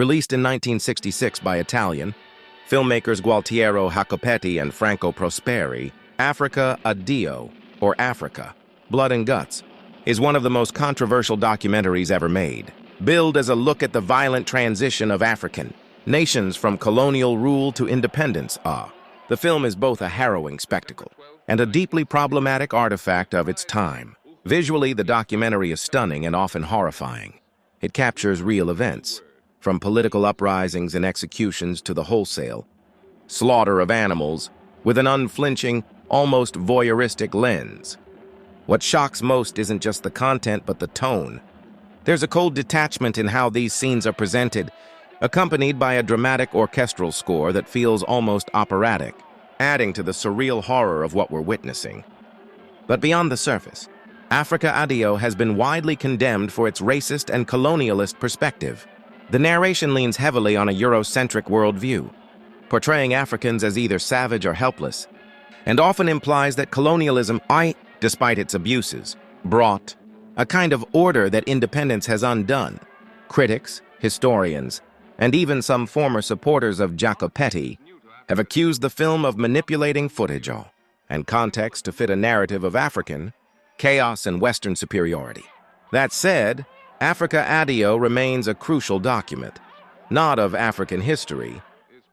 Released in 1966 by Italian filmmakers Gualtiero Jacopetti and Franco Prosperi, Africa Addio, or Africa, Blood and Guts, is one of the most controversial documentaries ever made. Billed as a look at the violent transition of African nations from colonial rule to independence, the film is both a harrowing spectacle and a deeply problematic artifact of its time. Visually, the documentary is stunning and often horrifying. It captures real events, from political uprisings and executions to the wholesale slaughter of animals, with an unflinching, almost voyeuristic lens. What shocks most isn't just the content, but the tone. There's a cold detachment in how these scenes are presented, accompanied by a dramatic orchestral score that feels almost operatic, adding to the surreal horror of what we're witnessing. But beyond the surface, Africa Addio has been widely condemned for its racist and colonialist perspective. The narration leans heavily on a Eurocentric worldview, portraying Africans as either savage or helpless, and often implies that colonialism, despite its abuses, brought a kind of order that independence has undone. Critics, historians, and even some former supporters of Jacopetti have accused the film of manipulating footage and context to fit a narrative of African chaos and Western superiority. That said, Africa Addio remains a crucial document, not of African history,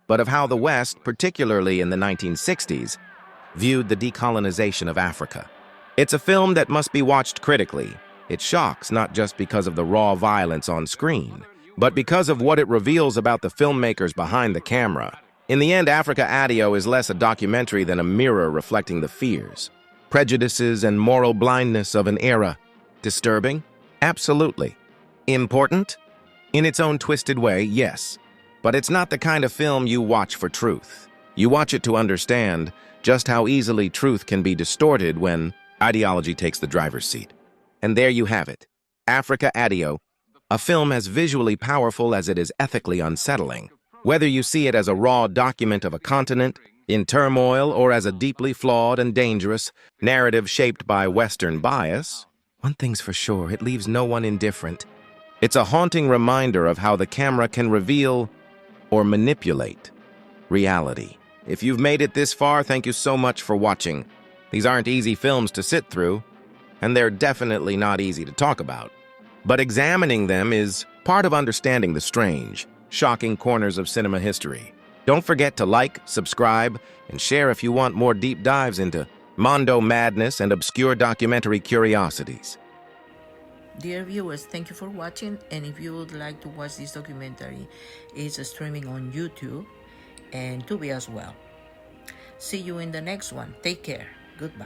but of how the West, particularly in the 1960s, viewed the decolonization of Africa. It's a film that must be watched critically. It shocks not just because of the raw violence on screen, but because of what it reveals about the filmmakers behind the camera. In the end, Africa Addio is less a documentary than a mirror reflecting the fears, prejudices, and moral blindness of an era. Disturbing? Absolutely. Important? In its own twisted way, yes. But it's not the kind of film you watch for truth. You watch it to understand just how easily truth can be distorted when ideology takes the driver's seat. And there you have it, Africa Addio, a film as visually powerful as it is ethically unsettling. Whether you see it as a raw document of a continent in turmoil or as a deeply flawed and dangerous narrative shaped by Western bias, one thing's for sure, it leaves no one indifferent. It's a haunting reminder of how the camera can reveal or manipulate reality. If you've made it this far, thank you so much for watching. These aren't easy films to sit through, and they're definitely not easy to talk about. But examining them is part of understanding the strange, shocking corners of cinema history. Don't forget to like, subscribe, and share if you want more deep dives into mondo madness and obscure documentary curiosities. Dear viewers, thank you for watching, and if you would like to watch this documentary, it's streaming on YouTube and Tubi as well. See you in the next one. Take care. Goodbye.